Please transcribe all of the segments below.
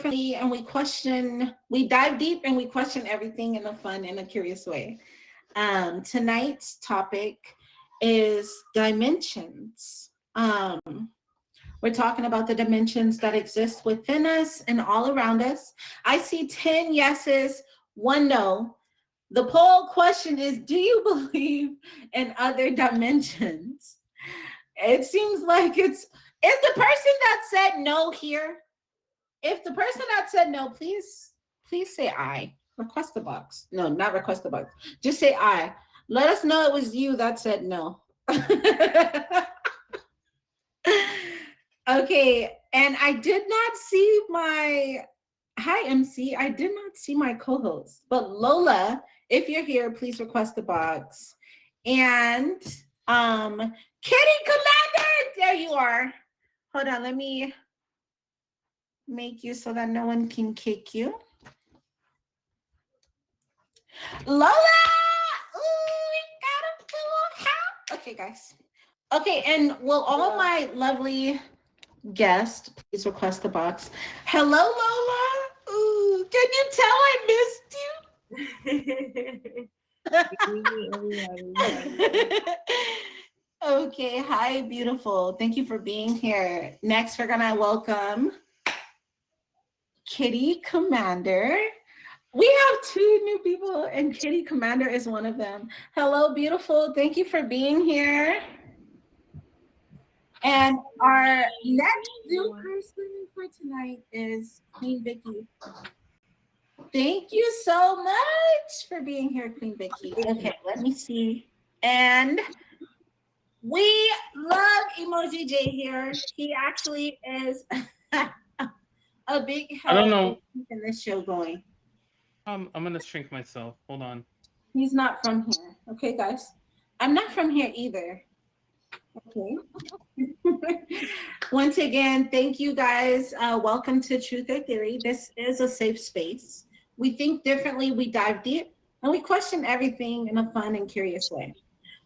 differently and we dive deep and we question everything in a fun and a curious way. Tonight's topic is dimensions. We're talking about the dimensions that exist within us and all around us. I see 10 yeses, one no. The poll question is, do you believe in other dimensions? It seems like is the person that said no here? If the person that said no, please say I. Request the box. No, not request the box. Just say I. Let us know it was you that said no. Okay, and I did not see my hi MC. I did not see my co-host, but Lola, if you're here, please request the box. And Kitty Commander, there you are. Hold on, let me make you so that no one can kick you. Lola! Ooh, we got a full house. Okay, guys. Okay, and will all my lovely guests please request the box? Hello, Lola. Ooh, can you tell I missed you? Okay, hi, beautiful. Thank you for being here. Next, we're gonna welcome Kitty Commander. We have two new people, and Kitty Commander is one of them. Hello, beautiful. Thank you for being here. And our next new person for tonight is Queen Vicky. Thank you so much for being here, Queen Vicky. Okay, let me see. And we love Emoji J here. He actually is a big I don't help in know. keeping this show going. I'm gonna shrink myself. Hold on. He's not from here. Okay, guys. I'm not from here either. Okay. Once again, thank you guys. Welcome to Truth or Theory. This is a safe space. We think differently, we dive deep, and we question everything in a fun and curious way.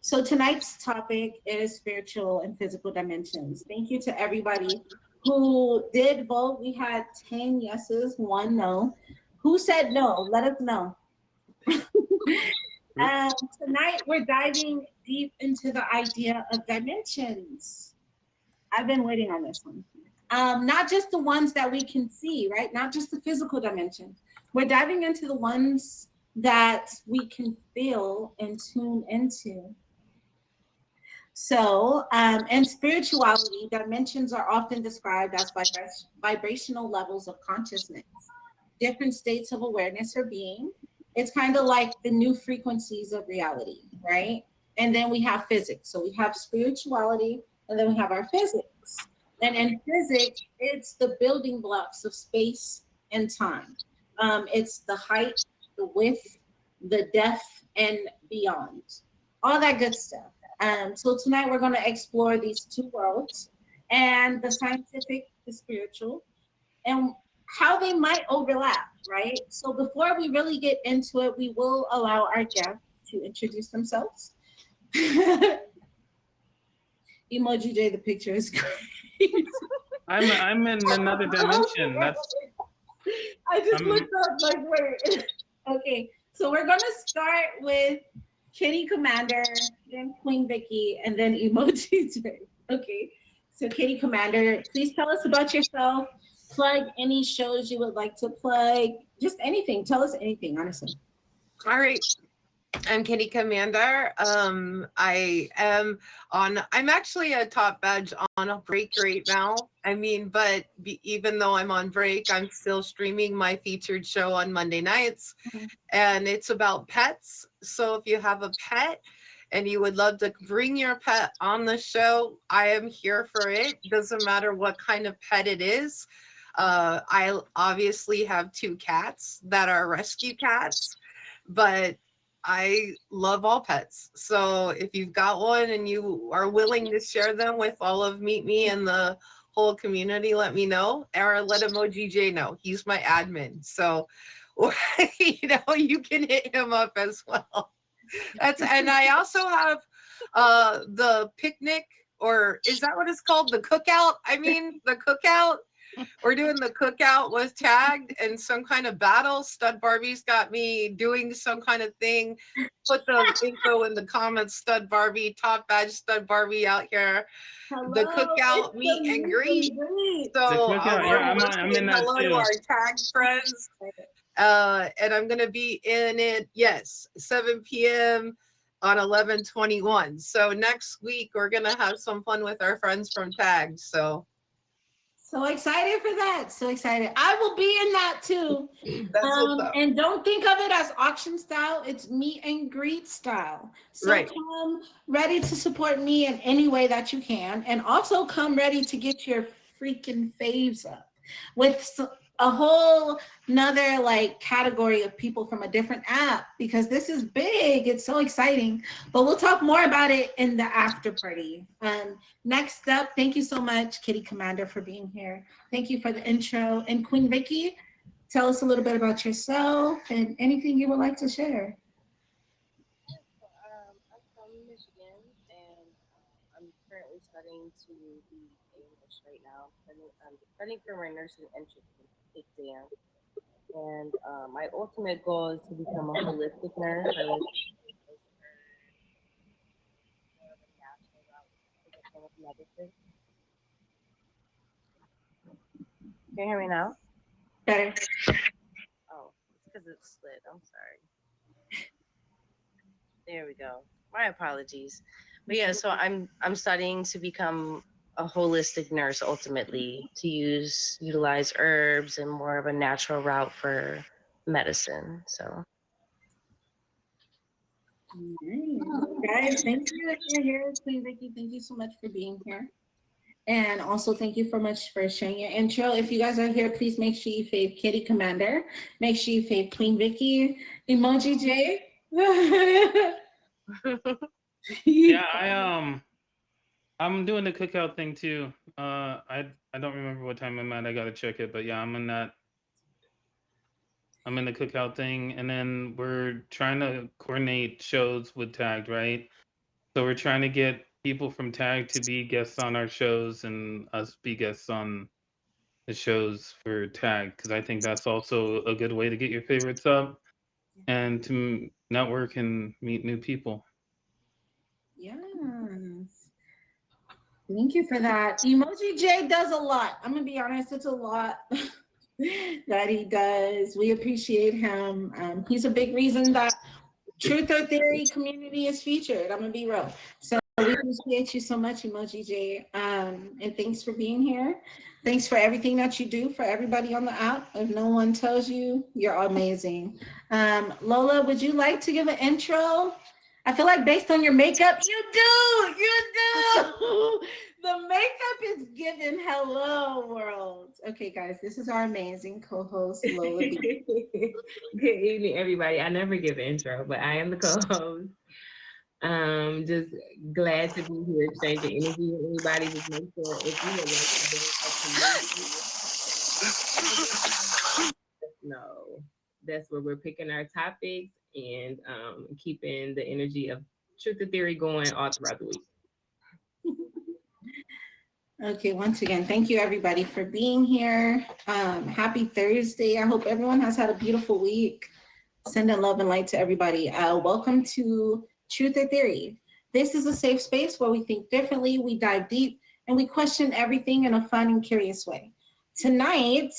So tonight's topic is spiritual and physical dimensions. Thank you to everybody who did vote. We had 10 yeses, one no. Who said no? Let us know. Tonight we're diving deep into the idea of dimensions. I've been waiting on this one. Not just the ones that we can see, right? Not just the physical dimension. We're diving into the ones that we can feel and tune into. So, in spirituality, dimensions are often described as vibrational levels of consciousness, different states of awareness or being. It's kind of like the new frequencies of reality, right? And then we have physics. So we have spirituality, and then we have our physics. And in physics, it's the building blocks of space and time. It's the height, the width, the depth, and beyond. All that good stuff. So tonight we're going to explore these two worlds and the scientific, the spiritual, and how they might overlap, right? So before we really get into it, we will allow our guests to introduce themselves. Emoji J, the picture is great. I'm in another dimension. That's I just I'm looked up like, wait. Okay, so we're gonna start with Kitty Commander, then Queen Vicky, and then Emoji J. Okay, so Kitty Commander, please tell us about yourself. Plug any shows you would like to plug. Just anything. Tell us anything, honestly. All right. I'm Kitty Commander. I'm actually a top badge on a break right now. Even though I'm on break, I'm still streaming my featured show on Monday nights. Mhm. And it's about pets. So if you have a pet and you would love to bring your pet on the show, I am here for it. Doesn't matter what kind of pet it is. I obviously have two cats that are rescue cats, but I love all pets. So if you've got one and you are willing to share them with all of Meet Me and the whole community, let me know. Or let Emoji J know. He's my admin. So you can hit him up as well. And I also have the picnic, or is that what it's called? The cookout. The cookout We're doing the cookout with tagged and some kind of battle. Stud Barbie's got me doing some kind of thing. Put the info in the comments. Stud Barbie, top badge Stud Barbie out here. The cookout it's meet the and greet. greet. The So cookout, yeah, we're I'm in saying that hello too. to our tagged friends. And I'm gonna be in it, yes, 7 p.m. on 11/21. So next week we're gonna have some fun with our friends from Tagged. So So excited for that. So excited. I will be in that too. that's what's up. And don't think of it as auction style. It's meet and greet style. So Right. come ready to support me in any way that you can. And also come ready to get your freaking faves up with a whole another like category of people from a different app, because this is big. It's so exciting. But we'll talk more about it in the after party. Next up, thank you so much, Kitty Commander, for being here. Thank you for the intro. And Queen Vicky, tell us a little bit about yourself and anything you would like to share. I'm from Michigan, and I'm currently studying to be a nurse right now. I'm studying for my nursing entrance exam, and my ultimate goal is to become a holistic nurse. I like more of a natural route to get done with medicine. Can you hear me now? Better. Oh, it's because it slid. I'm sorry. There we go. My apologies. But yeah, so I'm studying to become a holistic nurse ultimately, to utilize herbs and more of a natural route for medicine. So Nice. Guys, thank you that you're here. Queen Vicky, thank you so much for being here. And also thank you so much for sharing your intro. If you guys are here, please make sure you fave Kitty Commander. Make sure you fave Queen Vicky. Emoji J. Yeah, I'm doing the cookout thing too. I don't remember what time I'm at. I gotta check it, but yeah, I'm in that. I'm in the cookout thing, and then we're trying to coordinate shows with Tagged, right? So we're trying to get people from Tagged to be guests on our shows, and us be guests on the shows for Tagged, because I think that's also a good way to get your favorites up and to network and meet new people. Yes. Thank you for that. Emoji J does a lot. I'm gonna be honest, it's a lot that he does. We appreciate him. He's a big reason that Truth or Theory community is featured. I'm gonna be real. So we appreciate you so much, Emoji J. And thanks for being here. Thanks for everything that you do for everybody on the app. If no one tells you, you're amazing. Lola, would you like to give an intro? I feel like based on your makeup, you do. The makeup is given hello world. Okay, guys, this is our amazing co-host, Lola B. Good evening, everybody. I never give intro, but I am the co-host. Just glad to be here, exchanging energy with anybody. Just make sure if you would like to build a community, no, that's where we're picking our topics and keeping the energy of Truth or Theory going all throughout the week. Okay, once again, thank you everybody for being here. Happy Thursday. I hope everyone has had a beautiful week. Sending love and light to everybody. Welcome to Truth or Theory. This is a safe space where we think differently, we dive deep, and we question everything in a fun and curious way. Tonight,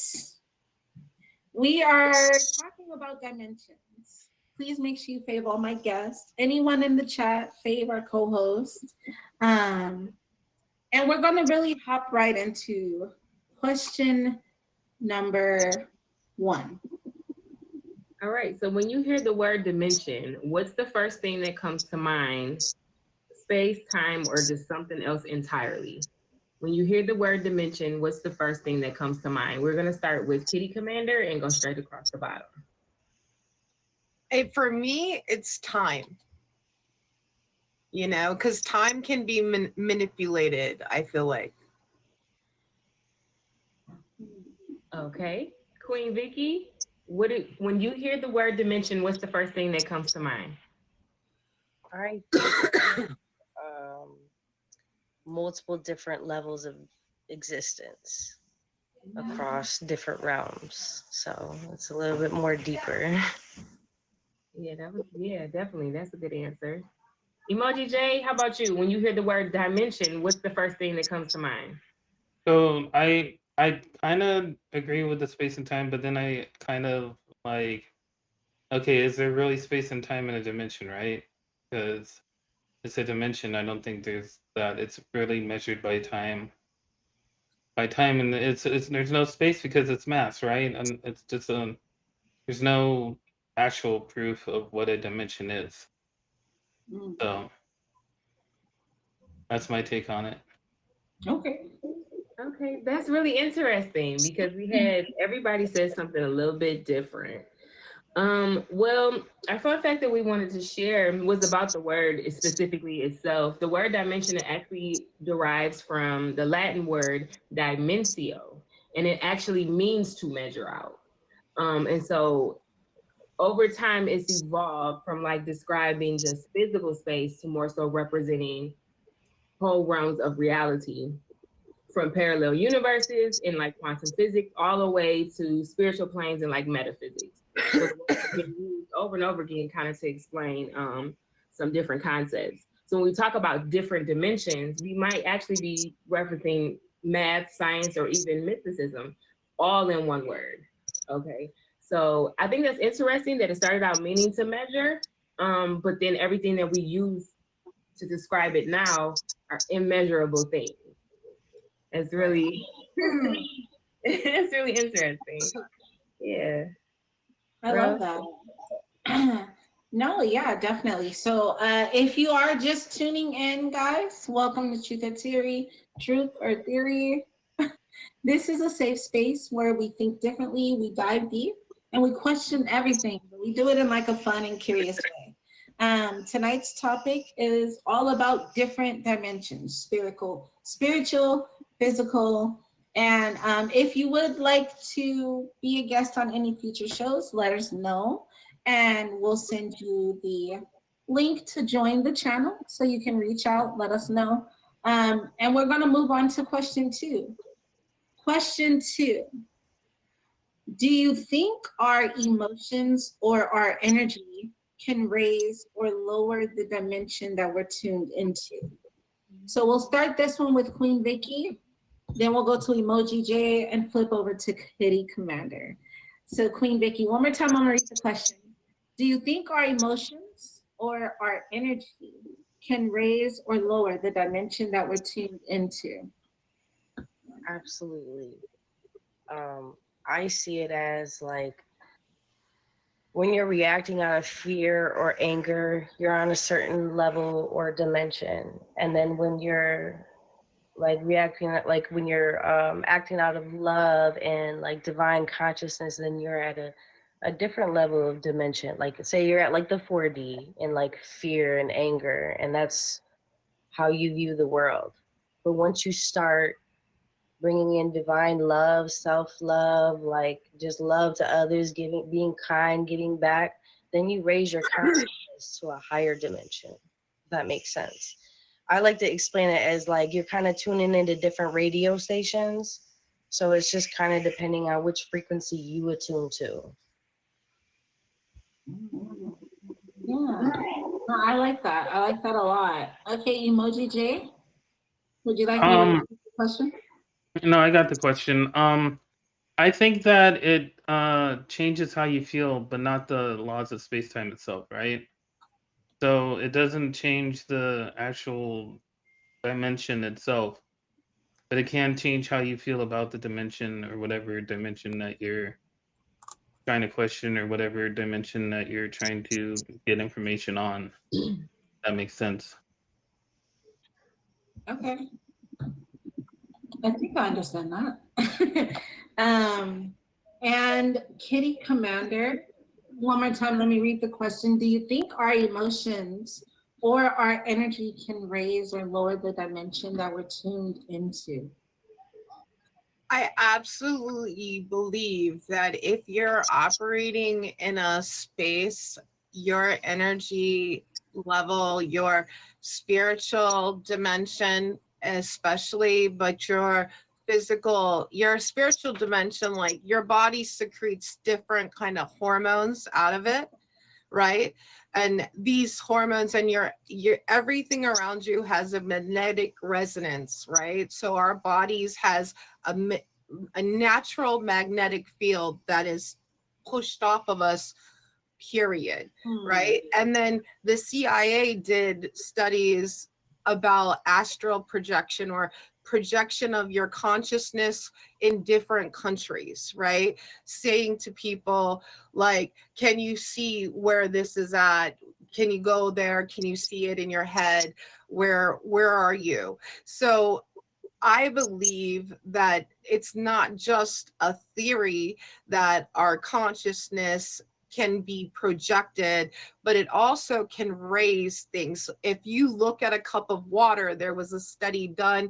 we are talking about dimensions. Please make sure you fave all my guests. Anyone in the chat, fave our co-host. And we're going to really hop right into question number 1. All right, so when you hear the word dimension, what's the first thing that comes to mind? Space, time, or just something else entirely? When you hear the word dimension, what's the first thing that comes to mind? We're going to start with Kitty Commander and go straight across the bottom. For me, it's time. You know, because time can be manipulated, I feel like. Okay. Queen Vicky, when you hear the word dimension, what's the first thing that comes to mind? I think multiple different levels of existence. across different realms. So it's a little bit more deeper. Yeah, definitely. That's a good answer. Emoji J, how about you? When you hear the word dimension, what's the first thing that comes to mind? So I kind of agree with the space and time, but then I kind of like, okay, is there really space and time in a dimension, right? Because it's a dimension. I don't think there's that. It's really measured by time. By time, and it's there's no space because it's mass, right? And it's just there's no actual proof of what a dimension is. Mm, So that's my take on it. okay. Okay, that's really interesting because we had everybody said something a little bit different. Well, our fun fact that we wanted to share was about the word specifically itself. The word dimension actually derives from the Latin word dimensio, and it actually means to measure out. And so over time, it's evolved from like describing just physical space to more so representing whole realms of reality, from parallel universes in like quantum physics all the way to spiritual planes and like metaphysics. So it's been used over and over again kind of to explain some different concepts. So when we talk about different dimensions, we might actually be referencing math, science, or even mysticism all in one word. Okay. So I think that's interesting that it started out meaning to measure, but then everything that we use to describe it now are immeasurable things. It's really it's really interesting. Yeah. I love that. No, yeah, definitely. So if you are just tuning in, guys, welcome to Truth or Theory. This is a safe space where we think differently, we dive deep, and we question everything. But we do it in like a fun and curious way. Tonight's topic is all about different dimensions: spiritual, physical. And if you would like to be a guest on any future shows, let us know, and we'll send you the link to join the channel so you can reach out, let us know. And we're going to move on to question 2. Question 2. Do you think our emotions or our energy can raise or lower the dimension that we're tuned into? So we'll start this one with Queen Vicky, then we'll go to Emoji J and flip over to Kitty Commander. So Queen Vicky, one more time, I'm gonna read the question. Do you think our emotions or our energy can raise or lower the dimension that we're tuned into? Absolutely. I see it as like when you're reacting out of fear or anger, you're on a certain level or dimension. And then when you're like reacting, like when you're acting out of love and like divine consciousness, then you're at a different level of dimension. Like say you're at like the 4D in like fear and anger, and that's how you view the world. But once you start bringing in divine love, self-love, like just love to others, giving, being kind, giving back, then you raise your consciousness to a higher dimension. If that makes sense. I like to explain it as like you're kind of tuning into different radio stations. So it's just kind of depending on which frequency you attune to. Yeah, no, I like that. I like that a lot. Okay, Emoji J, would you like me to repeat the question? No, I got the question. I think that it changes how you feel, but not the laws of space-time itself, right? So it doesn't change the actual dimension itself, but it can change how you feel about the dimension or whatever dimension that you're trying to question or whatever dimension that you're trying to get information on. That makes sense. Okay, I think I understand that. And Kitty Commander, one more time, let me read the question. Do you think our emotions or our energy can raise or lower the dimension that we're tuned into? I absolutely believe that if you're operating in a space, your energy level, your spiritual dimension, especially, but your physical, your spiritual dimension, like your body secretes different kind of hormones out of it, right? And these hormones and your everything around you has a magnetic resonance, right? So our bodies has a natural magnetic field that is pushed off of us, period, right? And then the CIA did studies about astral projection, or projection of your consciousness in different countries, right? Saying to people like, can you see where this is at? Can you go there? Can you see it in your head? Where are you? So I believe that it's not just a theory that our consciousness can be projected, but it also can raise things. If you look at a cup of water, there was a study done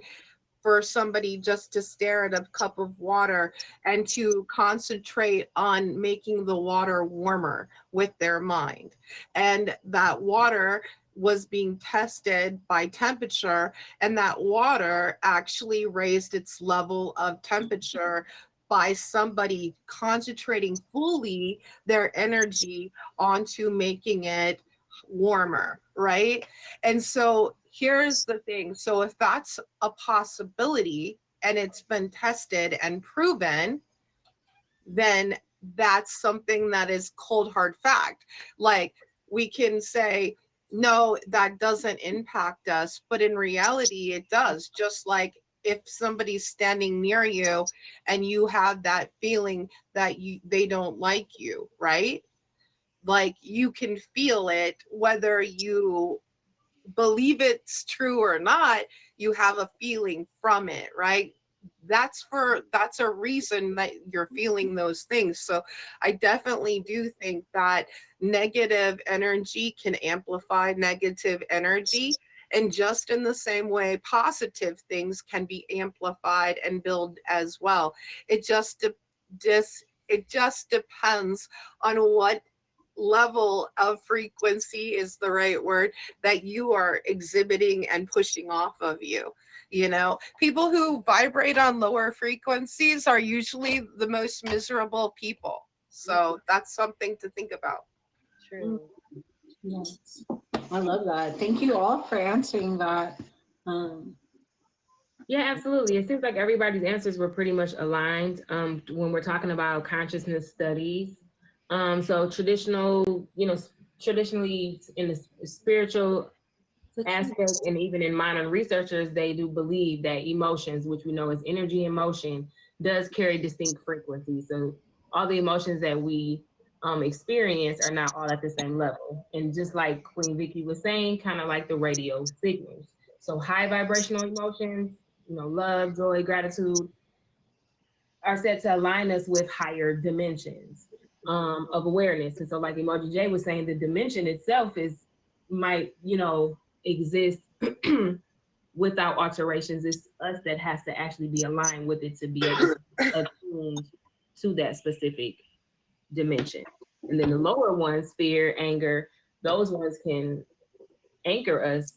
for somebody just to stare at a cup of water and to concentrate on making the water warmer with their mind. And that water was being tested by temperature, and that water actually raised its level of temperature by somebody concentrating fully their energy onto making it warmer, right? And so here's the thing. So if that's a possibility and it's been tested and proven, then that's something that is cold hard fact. Like, we can say, no, that doesn't impact us, but in reality it does. Just like if somebody's standing near you and you have that feeling that they don't like you, right? Like, you can feel it whether you believe it's true or not. You have a feeling from it, right? That's a reason that you're feeling those things. So I definitely do think that negative energy can amplify negative energy, and just in the same way positive things can be amplified and built as well. It just depends on what level of frequency is the right word that you are exhibiting and pushing off of you. You know, people who vibrate on lower frequencies are usually the most miserable people. So that's something to think about. True. Yes, I love that. Thank you all for answering that. Yeah, absolutely. It seems like everybody's answers were pretty much aligned when we're talking about consciousness studies. So traditionally in the spiritual aspect, and even in modern researchers, they do believe that emotions, which we know is energy and motion, does carry distinct frequencies. So all the emotions that we experience are not all at the same level. And just like Queen Vicky was saying, kind of like the radio signals. So high vibrational emotions, love, joy, gratitude, are set to align us with higher dimensions of awareness. And so like Emoji J was saying, the dimension itself might exist without alterations. It's us that has to actually be aligned with it to be able to attune to that specific dimension. And then the lower ones, fear, anger, those ones can anchor us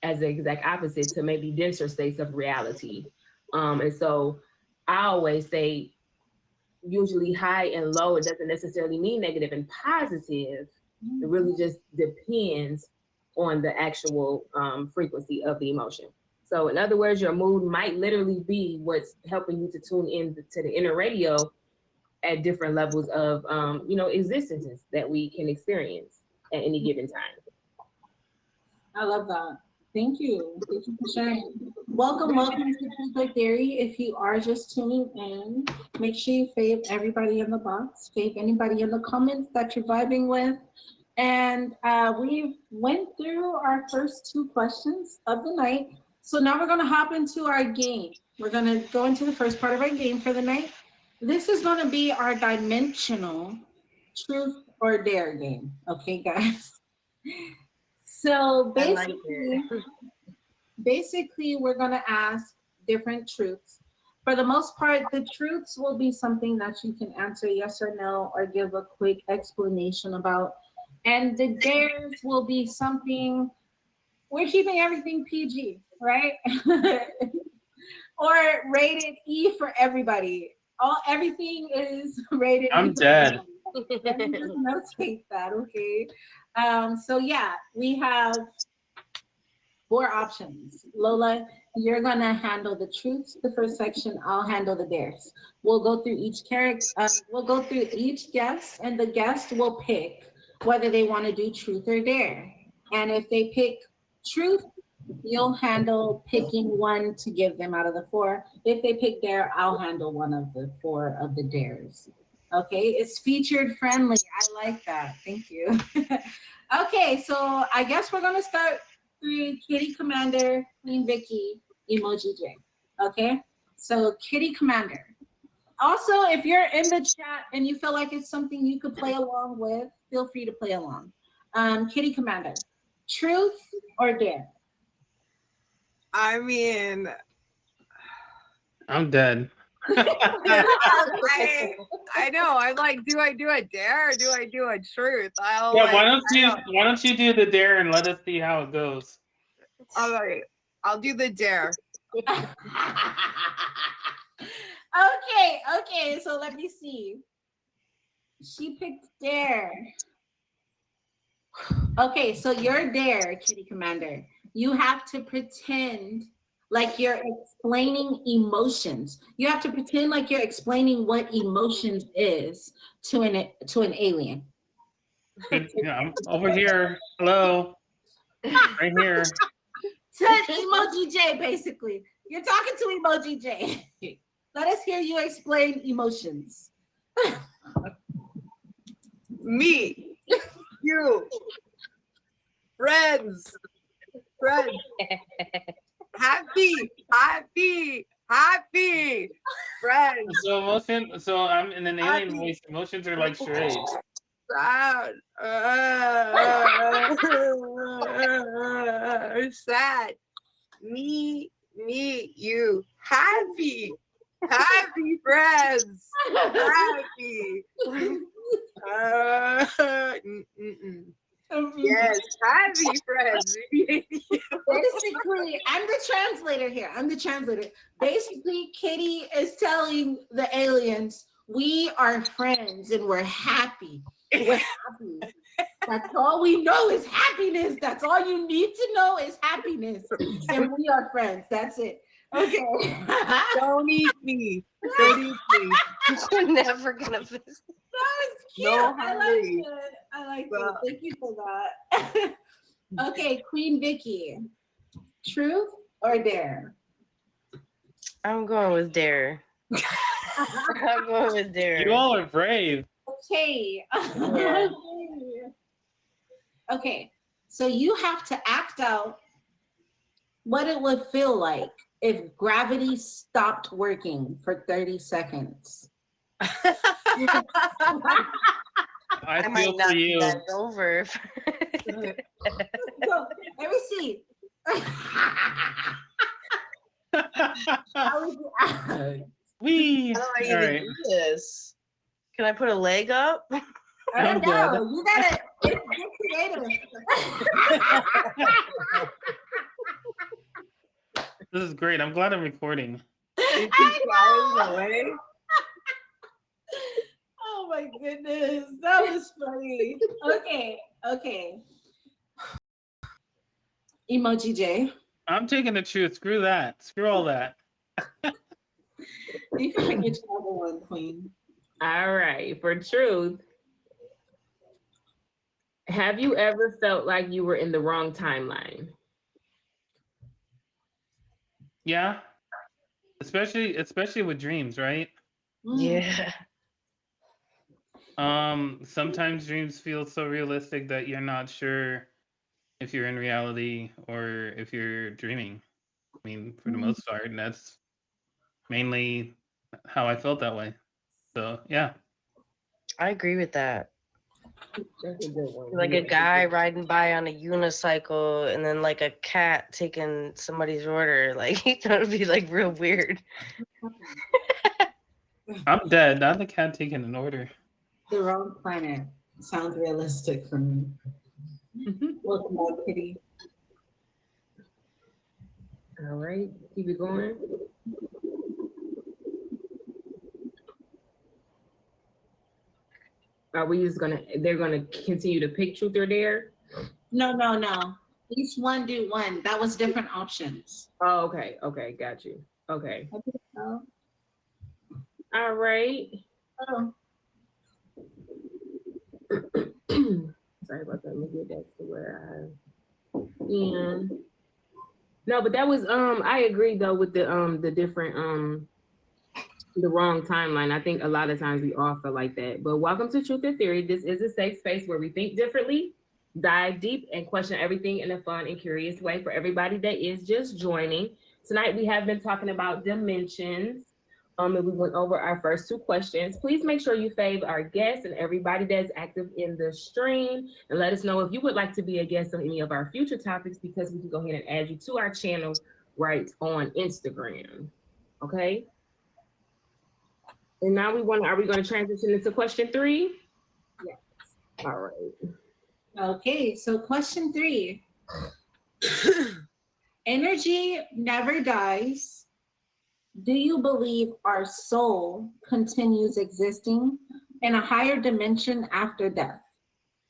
as the exact opposite to maybe denser states of reality. And so I always say, usually high and low, it doesn't necessarily mean negative and positive. It really just depends on the actual frequency of the emotion. So in other words, your mood might literally be what's helping you to tune in to the inner radio at different levels of existences that we can experience at any given time. I love that. Thank you. Thank you for sharing. Welcome to Truth by Theory. If you are just tuning in, make sure you fave everybody in the box, fave anybody in the comments that you're vibing with. And we went through our first 2 questions of the night. So now we're going to hop into our game. We're going to go into the first part of our game for the night. This is going to be our dimensional truth or dare game. Okay, guys? So basically, we're going to ask different truths. For the most part, the truths will be something that you can answer yes or no or give a quick explanation about. And the dares will be something, we're keeping everything PG, right? or rated E for everybody. Everything is rated E I'm for dead. everybody. Let me just notate that, okay? So yeah, we have 4 options. Lola, you're gonna handle the truths, the first section. I'll handle the dares. We'll go through each character. We'll go through each guest, and the guest will pick whether they want to do truth or dare. And if they pick truth, you'll handle picking one to give them out of the 4. If they pick dare, I'll handle one of the 4 of the dares. Okay, it's featured friendly. I like that. Thank you. Okay, so I guess we're gonna start through Kitty Commander, Queen Vicky, Emoji J. Okay, so Kitty Commander. Also, if you're in the chat and you feel like it's something you could play along with, feel free to play along. Kitty Commander, truth or dare? I mean, I'm dead. I know. I'm like, do I do a dare or do I do a truth? Yeah, why don't you do the dare and let us see how it goes? All right, I'll do the dare. Okay, so let me see. She picked dare. Okay, so your dare, Kitty Commander, you have to pretend like you're explaining emotions. You have to pretend like you're explaining what emotions is to an alien. Yeah, I'm over here. Hello. Right here. To Emoji J, basically. You're talking to Emoji J. Let us hear you explain emotions. Me, you, friends, happy, friends, So I'm in an alien Happy. voice. Emotions are like charades. sad, sad, me, you, happy, friends, happy. Yes, happy friends. Basically, I'm the translator here. Basically, Kitty is telling the aliens, we are friends and we're happy. We're happy. That's all we know is happiness. That's all you need to know is happiness. And we are friends. That's it. Okay. Don't eat me. Don't eat me. You're never gonna visit. That was cute. No I like hurry. it. I like Well. it. Thank you for that. Okay, Queen Vicky. Truth or dare? I'm going with dare. I'm going with dare. You all are brave. Okay. Yeah. Okay. So you have to act out what it would feel like if gravity stopped working for 30 seconds. I I feel might for not you. bend over. So, let me see. How would you Wee. How do I All even right. do this? Can I put a leg up? I don't I'm dead. know. You gotta get creative. This is great. I'm glad I'm recording. Is he flying away? Oh my goodness, that was funny. Okay. Emoji J. I'm taking the truth. Screw that. Screw all that. You can pick whichever one, Queen. All right, for truth, have you ever felt like you were in the wrong timeline? Yeah. Especially with dreams, right? Yeah. Sometimes dreams feel so realistic that you're not sure if you're in reality or if you're dreaming. I mean, for the most part, and that's mainly how I felt that way. So yeah. I agree with that. That's a good one. Like a guy riding by on a unicycle and then like a cat taking somebody's order. Like that would be like real weird. I'm dead. Not the cat taking an order. The wrong planet sounds realistic for me. Welcome back, Kitty. All right, keep it going. Are we just gonna, they're gonna continue to pick truth or dare? No, no, no. Each one do one. That was different options. Oh, okay, okay, got you. Okay. Oh, All right. oh. Sorry about that. Let me get back to where I am. No, but that was I agree though with the different the wrong timeline. I think a lot of times we all feel like that. But welcome to Truth or Theory. This is a safe space where we think differently, dive deep, and question everything in a fun and curious way for everybody that is just joining. Tonight we have been talking about dimensions. And we went over our first two questions. Please make sure you fave our guests and everybody that's active in the stream, and let us know if you would like to be a guest on any of our future topics, because we can go ahead and add you to our channel right on Instagram. Okay. And now are we going to transition into question 3? Yes. All right. Okay, so question 3. Energy never dies. Do you believe our soul continues existing in a higher dimension after death?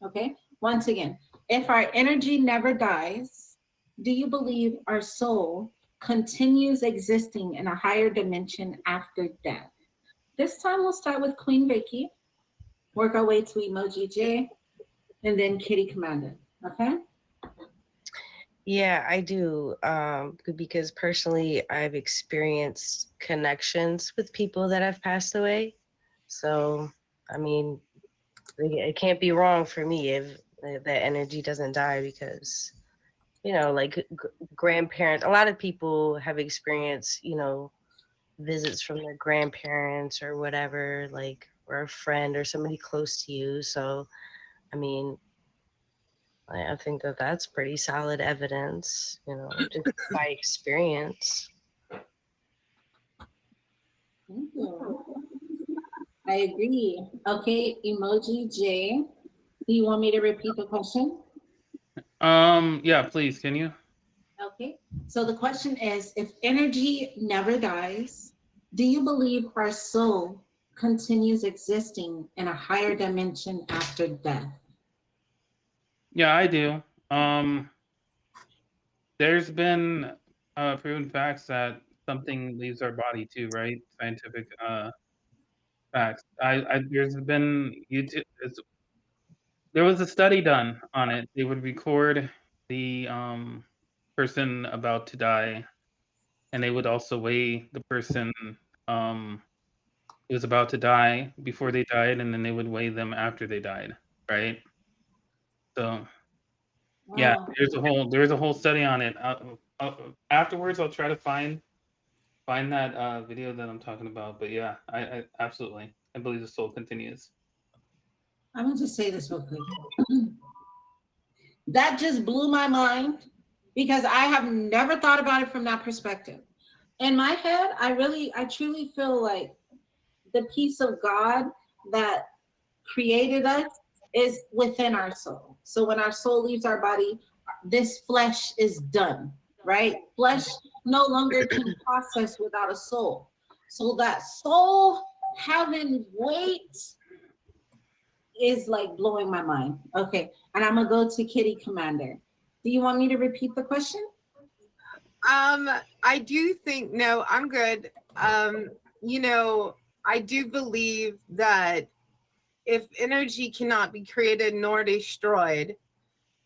Okay, once again, if our energy never dies, do you believe our soul continues existing in a higher dimension after death? This time we'll start with Queen Vicky, work our way to Emoji J, and then Kitty Commander, okay? Yeah, I do. Because personally, I've experienced connections with people that have passed away. So, I mean, it can't be wrong for me if that energy doesn't die, because, like grandparents, a lot of people have experienced, visits from their grandparents or whatever, like, or a friend or somebody close to you. So, I mean, I think that that's pretty solid evidence, just by experience. Thank you. I agree. Okay, Emoji J, do you want me to repeat the question? Yeah, please, can you? Okay, so the question is, if energy never dies, do you believe our soul continues existing in a higher dimension after death? Yeah, I do. There's been proven facts that something leaves our body too, right? Scientific facts. There's been YouTube. There was a study done on it. They would record the person about to die, and they would also weigh the person um who was about to die before they died, and then they would weigh them after they died, right? So yeah, Wow. there's a whole study on it. Afterwards, I'll try to find that video that I'm talking about. But yeah, I absolutely I believe the soul continues. I'm gonna just say this real quick. That just blew my mind because I have never thought about it from that perspective. In my head, I truly feel like the peace of God that created us is within our soul. So when our soul leaves our body, this flesh is done, right? Flesh no longer can process without a soul. So that soul having weight is like blowing my mind. Okay, and I'm gonna go to Kitty Commander. Do you want me to repeat the question? I do think, no, I'm good. I do believe that if energy cannot be created nor destroyed,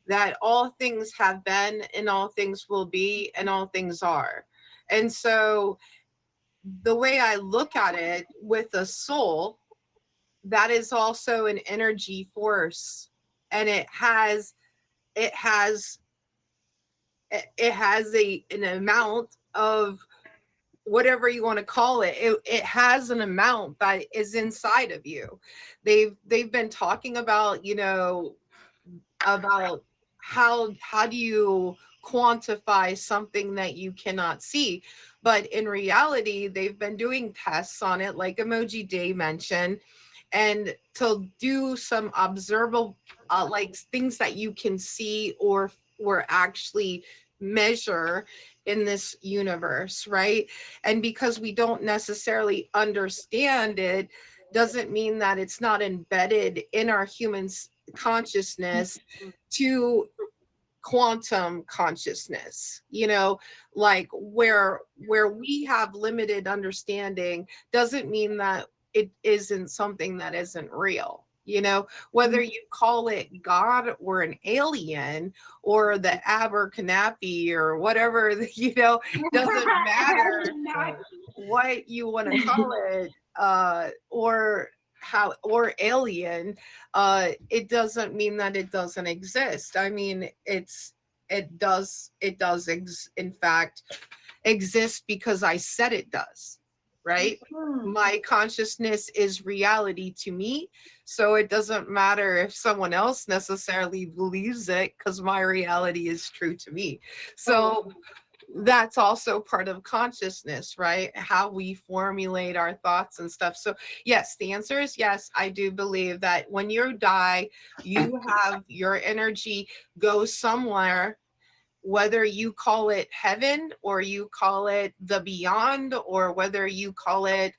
that all things have been and all things will be and all things are. And so the way I look at it with a soul, that is also an energy force, and it has an amount of whatever you want to call it. It has an amount that is inside of you. They've been talking about, about how do you quantify something that you cannot see, but in reality they've been doing tests on it, like Emoji Day mentioned, and to do some observable like things that you can see or actually measure, in this universe, right? And because we don't necessarily understand it, doesn't mean that it's not embedded in our human consciousness to quantum consciousness, you know, like where we have limited understanding doesn't mean that it isn't something that isn't real. You know, whether you call it God or an alien or the Abercrombie or whatever, you know, doesn't matter what you want to call it, or how, or alien, it doesn't mean that it doesn't exist. I mean, it does in fact exist because I said it does, right? My consciousness is reality to me, so it doesn't matter if someone else necessarily believes it, because my reality is true to me. So that's also part of consciousness, right? How we formulate our thoughts and stuff. So yes, the answer is yes. I do believe that when you die, you have your energy go somewhere, whether you call it heaven or you call it the beyond or whether you call it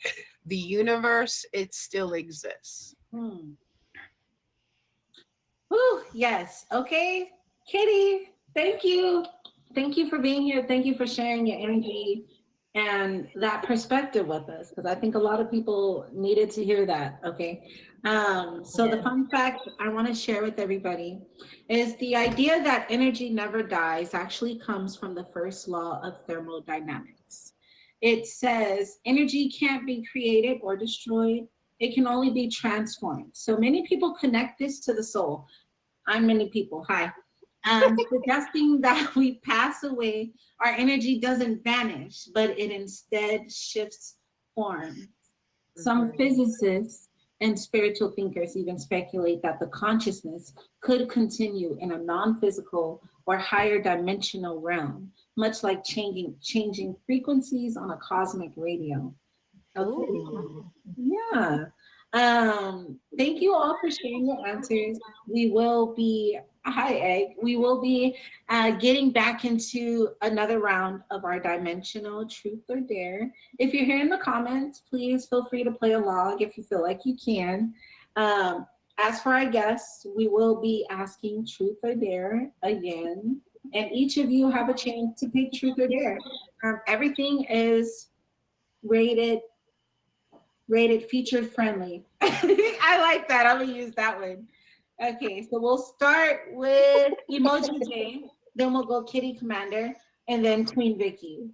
the universe, it still exists. Whew, yes. Okay. Kitty, thank you. Thank you for being here. Thank you for sharing your energy and that perspective with us, because I think a lot of people needed to hear that. Okay. So the fun fact I want to share with everybody is the idea that energy never dies actually comes from the first law of thermodynamics. It says energy can't be created or destroyed. It can only be transformed. So many people connect this to the soul. I'm many people. Hi. Suggesting that we pass away, our energy doesn't vanish, but it instead shifts form. Some physicists and spiritual thinkers even speculate that the consciousness could continue in a non-physical or higher dimensional realm, much like changing frequencies on a cosmic radio. Okay. Yeah. Thank you all for sharing your answers. We will be, hi Egg, we will be getting back into another round of our dimensional truth or dare. If you're here in the comments, please feel free to play along if you feel like you can. As for our guests, we will be asking truth or dare again, and each of you have a chance to pick truth or dare. Everything is rated featured friendly. I like that. I'm gonna use that one. Okay, so we'll start with Emoji J, then we'll go Kitty Commander, and then Queen Vicky.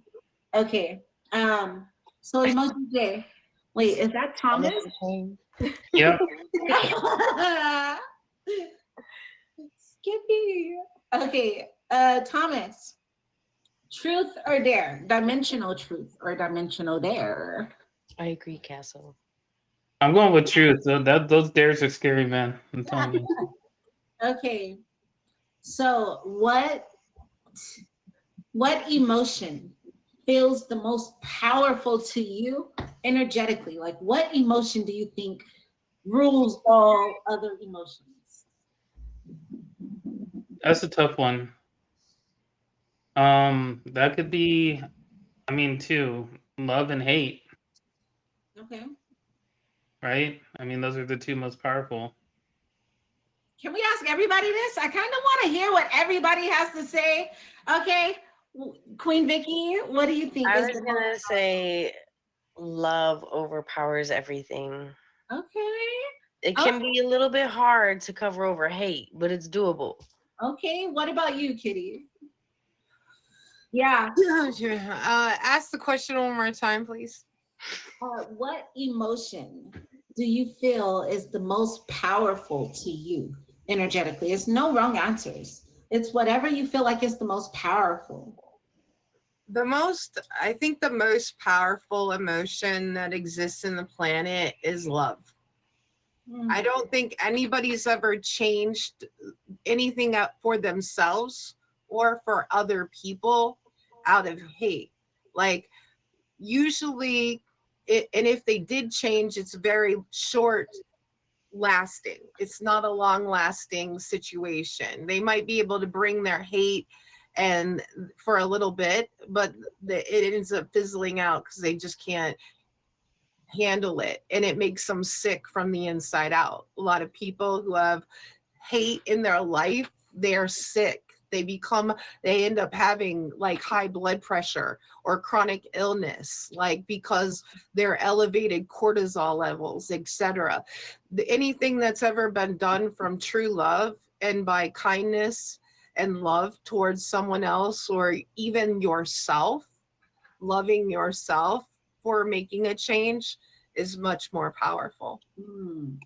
Okay. So Emoji J. Wait, is that Thomas? Yep. Skippy. Okay, Thomas. Truth or dare? Dimensional truth or dimensional dare? I agree, Castle. I'm going with truth. Those dares are scary, man. I'm telling you. Okay. So what emotion feels the most powerful to you energetically? Like what emotion do you think rules all other emotions? That's a tough one. That could be, I mean, two, love and hate, Okay. right? I mean, those are the two most powerful. Can we ask everybody this? I kind of want to hear what everybody has to say. Okay. Queen Vicky, what do you think? I was going to say love overpowers everything. Okay. It can be a little bit hard to cover over hate, but it's doable. Okay. What about you, Kitty? Yeah. Ask the question one more time, please. What emotion do you feel is the most powerful to you energetically? It's no wrong answers. It's whatever you feel like is the most powerful. I think the most powerful emotion that exists in the planet is love. I don't think anybody's ever changed anything up for themselves or for other people out of hate. Like usually, and if they did change, it's very short lasting. It's not a long lasting situation. They might be able to bring their hate and for a little bit, but it ends up fizzling out because they just can't handle it, and it makes them sick from the inside out. A lot of people who have hate in their life, they're sick. They end up having like high blood pressure or chronic illness, like because their elevated cortisol levels, etc. Anything that's ever been done from true love and by kindness and love towards someone else, or even yourself, loving yourself for making a change, is much more powerful. Mm.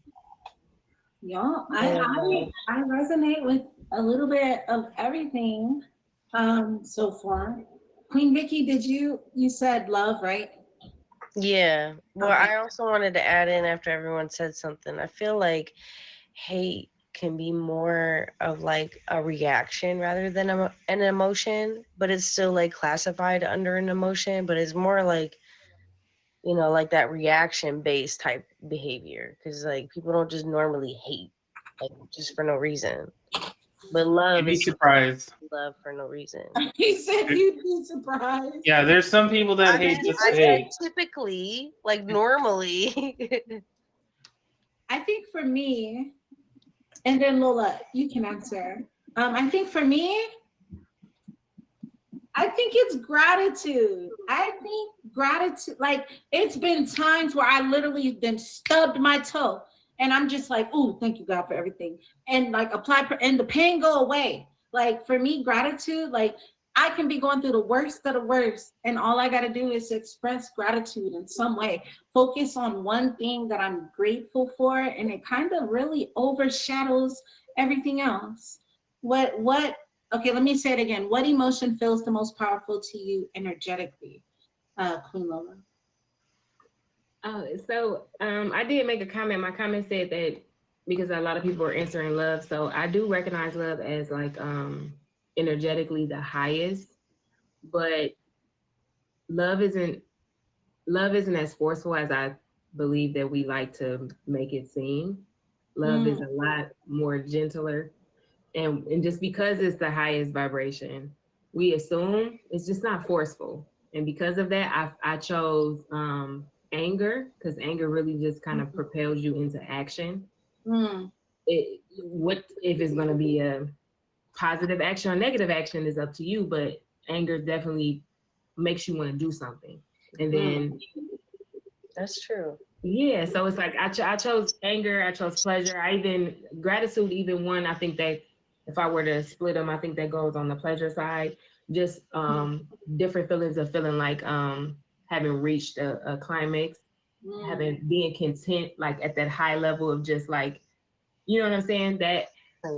Yeah, I resonate with a little bit of everything so far. Queen Vicky, you said love, right? Yeah. Well, Okay. I also wanted to add in after everyone said something. I feel like hate can be more of like a reaction rather than an emotion, but it's still like classified under an emotion, but it's more like, you know, like that reaction based type behavior. Because like people don't just normally hate like just for no reason. But love You'd be is surprised. love for no reason. He said you'd be surprised. Yeah, there's some people that I hate mean, just I to said hate. typically, like normally. I think for me, and then Lola, you can answer. I think for me, I think it's gratitude. I think gratitude, like it's been times where I literally been stubbed my toe and I'm just like, oh, thank you God for everything. And like and the pain go away. Like for me, gratitude, like I can be going through the worst of the worst and all I got to do is express gratitude in some way. Focus on one thing that I'm grateful for and it kind of really overshadows everything else. Okay, let me say it again. What emotion feels the most powerful to you energetically, Queen Lola? I did make a comment. My comment said that because a lot of people are answering love, so I do recognize love as like energetically the highest, but love isn't as forceful as I believe that we like to make it seem. Love is a lot more gentler. And just because it's the highest vibration, we assume it's just not forceful. And because of that, I chose anger, because anger really just kind of propels you into action. What if it's going to be a positive action or negative action is up to you, but anger definitely makes you want to do something. And then That's true. yeah, so it's like I chose anger, I chose pleasure, gratitude, even one. I think that if I were to split them, I think that goes on the pleasure side. Just different feelings of feeling like having reached a climax, being content, like at that high level of just like, you know what I'm saying? That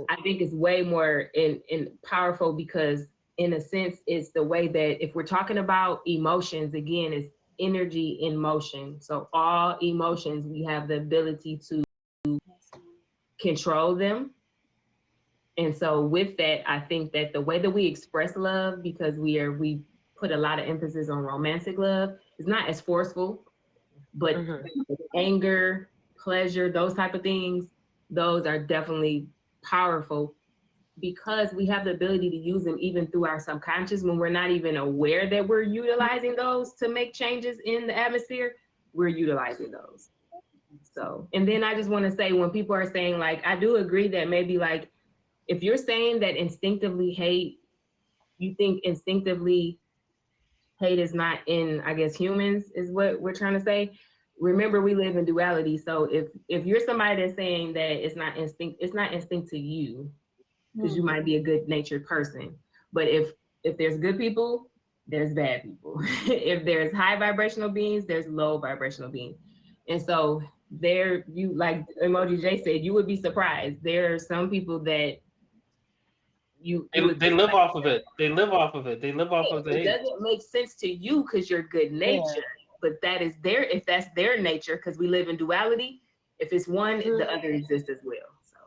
I think is way more in powerful because in a sense, it's the way that if we're talking about emotions, again, it's energy in motion. So all emotions, we have the ability to control them. And so with that, I think that the way that we express love, because we put a lot of emphasis on romantic love, is not as forceful, but anger, pleasure, those type of things, those are definitely powerful because we have the ability to use them even through our subconscious when we're not even aware that we're utilizing those to make changes in the atmosphere, we're utilizing those. So, and then I just want to say when people are saying like, I do agree that maybe like, if you're saying that instinctively hate, you think instinctively hate is not in, I guess, humans is what we're trying to say. Remember, we live in duality. So if you're somebody that's saying that it's not instinct to you, because you might be a good natured person. But if there's good people, there's bad people. If there's high vibrational beings, there's low vibrational beings. And so there, you like Emoji J said, you would be surprised. There are some people that they live off of it. They live off of it. They live off of the hate. It doesn't make sense to you because you're good nature, but that is if that's their nature, because we live in duality. If it's one, the other exists as well. So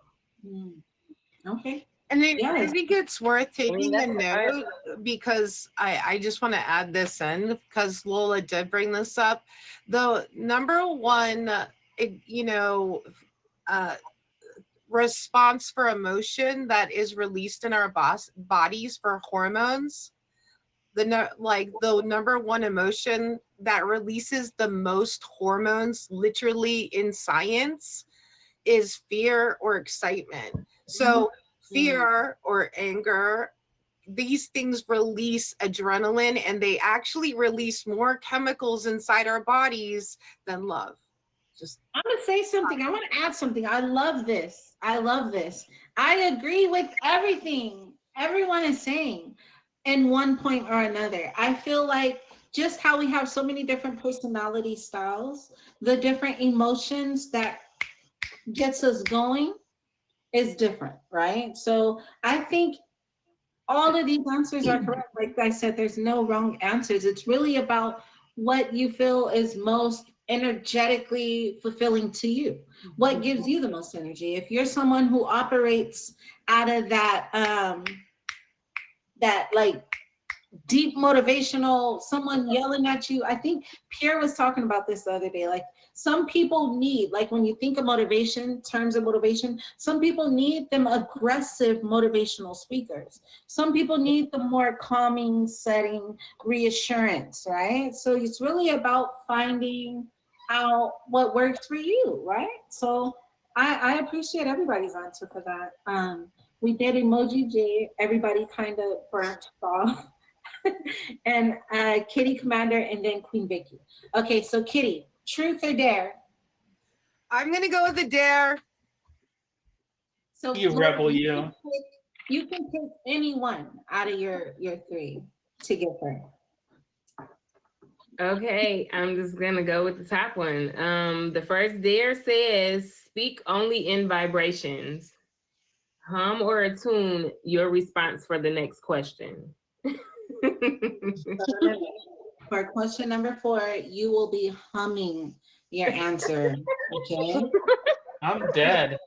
Okay. And I think it's worth taking the note because I just want to add this in because Lola did bring this up. The number one, response for emotion that is released in our bodies for hormones, the number one emotion that releases the most hormones literally in science is fear or excitement. So fear or anger, these things release adrenaline, and they actually release more chemicals inside our bodies than love. Just I'm gonna say something. I want to add something. I love this. I love this. I agree with everything everyone is saying in one point or another. I feel like just how we have so many different personality styles, the different emotions that gets us going is different, right? So I think all of these answers are correct. Like I said, there's no wrong answers. It's really about what you feel is most energetically fulfilling to you. What gives you the most energy? If you're someone who operates out of that that like deep motivational, someone yelling at you. I think Pierre was talking about this the other day. Like some people need, like when you think of motivation, terms of motivation, some people need them aggressive motivational speakers. Some people need the more calming, setting reassurance, right? So it's really about finding out what works for you, right? So I appreciate everybody's answer for that. We did Emoji J, everybody kind of branched off. And Kitty Commander, and then Queen Vicky. Okay, so Kitty, truth or dare? I'm gonna go with the dare. So You rebel, you. You can pick any one out of your three to give her. Okay, I'm just gonna go with the top one. The first dare says, speak only in vibrations. Hum or attune your response for the next question. For question number 4, you will be humming your answer. Okay. I'm dead.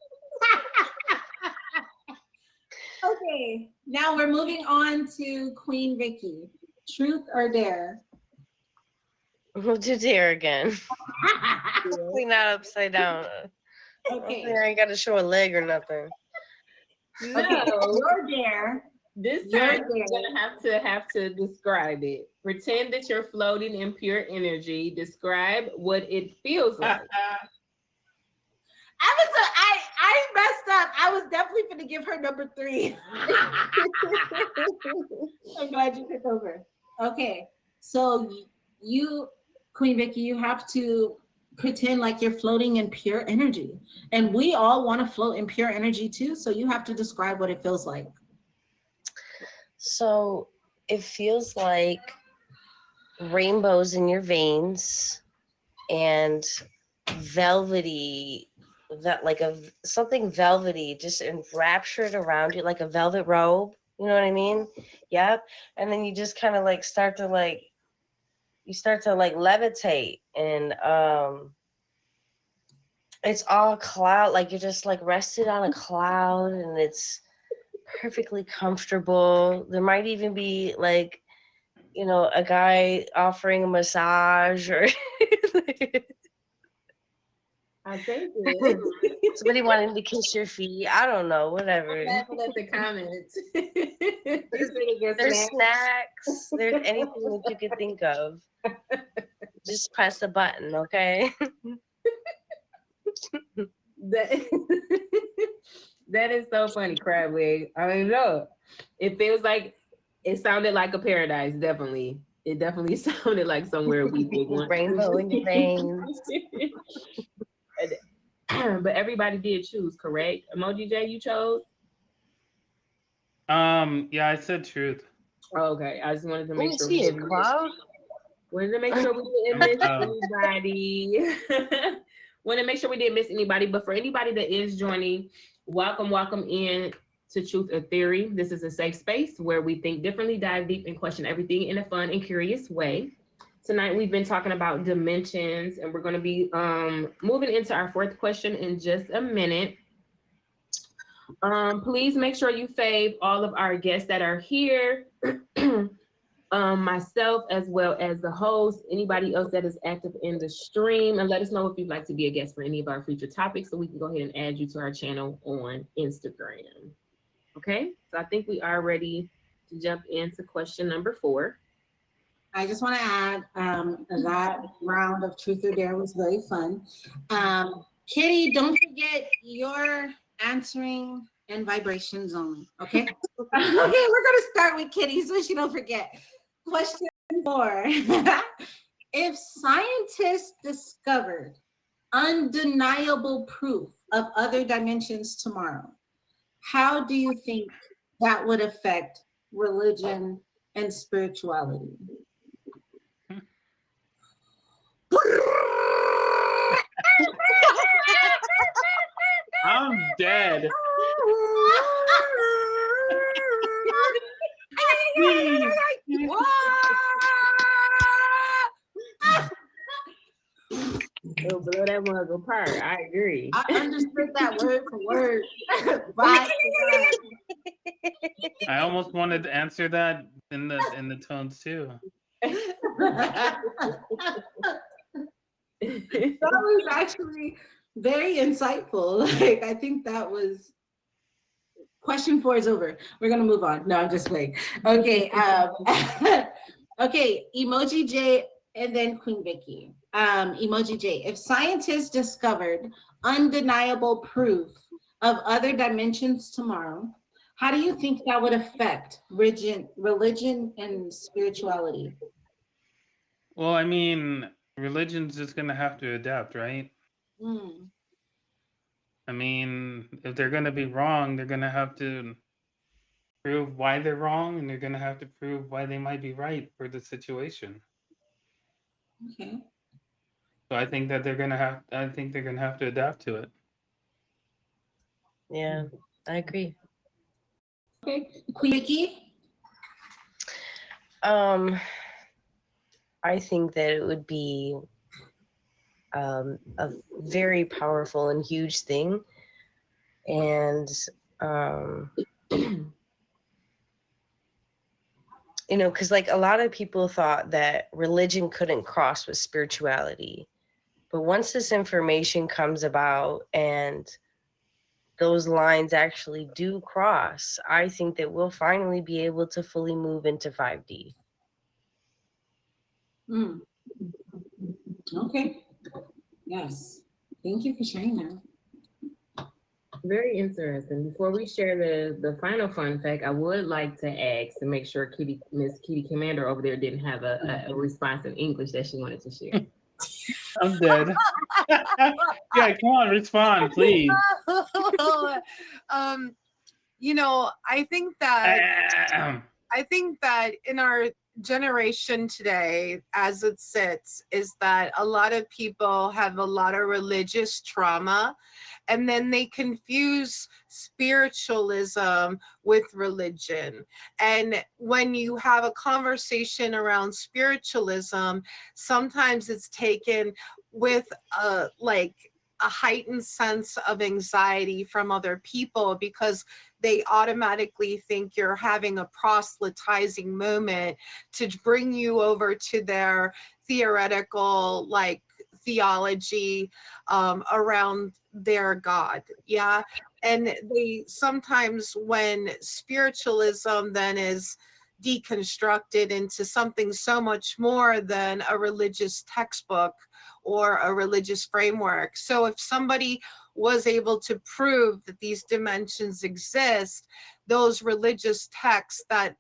Okay. Now we're moving on to Queen Vicky. Truth or dare? We'll do dare again. Hopefully not upside down. Okay. Hopefully I ain't got to show a leg or nothing. No, Your dare. this Your time you're dare. gonna have to describe it. Pretend that you're floating in pure energy. Describe what it feels like. I messed up. I was definitely gonna give her number 3. I'm glad you took over. Okay, so you, Queen Vicky, you have to pretend like you're floating in pure energy, and we all want to float in pure energy too. So you have to describe what it feels like. So it feels like rainbows in your veins and velvety, that like something velvety just enraptured around you, like a velvet robe. You know what I mean? Yep. And then you just kind of like start to levitate, and it's all cloud, like you're just like rested on a cloud, and it's perfectly comfortable. There might even be like, a guy offering a massage, or I think it. somebody wanting to kiss your feet. I don't know, whatever. I'm laughing at the comments. There's snacks. There's anything that you could think of. Just press the button, okay? That is so funny, Crabwig. I mean, look, it feels like it sounded like a paradise. Definitely, it definitely sounded like somewhere we would want. Rainbow in your veins. But everybody did choose, correct? Emoji J, you chose? Yeah, I said truth. Oh, okay, I just wanted to make sure. See it, Cloud. Wanted to make sure we didn't miss anybody. Want to make sure we didn't miss anybody. But for anybody that is joining, welcome in to Truth or Theory. This is a safe space where we think differently, dive deep, and question everything in a fun and curious way. Tonight we've been talking about dimensions, and we're going to be moving into our 4th question in just a minute. Please make sure you fave all of our guests that are here. myself as well as the host, anybody else that is active in the stream, and let us know if you'd like to be a guest for any of our future topics so we can go ahead and add you to our channel on Instagram. Okay, so I think we are ready to jump into question number 4. I just want to add that round of Truth or Dare was very fun. Kitty, don't forget you're answering in vibrations only, okay? Okay, we're going to start with Kitty so she don't forget. Question 4. If scientists discovered undeniable proof of other dimensions tomorrow, how do you think that would affect religion and spirituality? I'm dead. It'll blow that mug apart. I agree. I understood that word for word. Right. I almost wanted to answer that in the tones too. That was actually very insightful. Like, I think that was question 4 is over. We're gonna move on. No, I'm just playing. Okay. Okay, Emoji J and then Queen Vicky. Emoji J. If scientists discovered undeniable proof of other dimensions tomorrow, how do you think that would affect religion and spirituality? Well, I mean, religion's just gonna have to adapt, right? Mm. I mean, if they're gonna be wrong, they're gonna have to prove why they're wrong, and they're gonna have to prove why they might be right for the situation. Okay. So I think they're gonna have to adapt to it. Yeah, I agree. Okay. Queen Vicky? I think that it would be a very powerful and huge thing. And, you know, because like a lot of people thought that religion couldn't cross with spirituality. But once this information comes about and those lines actually do cross, I think that we'll finally be able to fully move into 5D. Mm. Okay. Yes. Thank you for sharing that. Very interesting. Before we share the final fun fact, I would like to ask to make sure Miss Kitty Commander over there didn't have a response in English that she wanted to share. I'm dead. Yeah, come on, respond, please. You know, I think that in our generation today, as it sits, is that a lot of people have a lot of religious trauma, and then they confuse spiritualism with religion. And when you have a conversation around spiritualism, sometimes it's taken with like a heightened sense of anxiety from other people, because they automatically think you're having a proselytizing moment to bring you over to their theoretical like theology around their God. Yeah. And they sometimes, when spiritualism then is deconstructed into something so much more than a religious textbook or a religious framework. So if somebody was able to prove that these dimensions exist, those religious texts that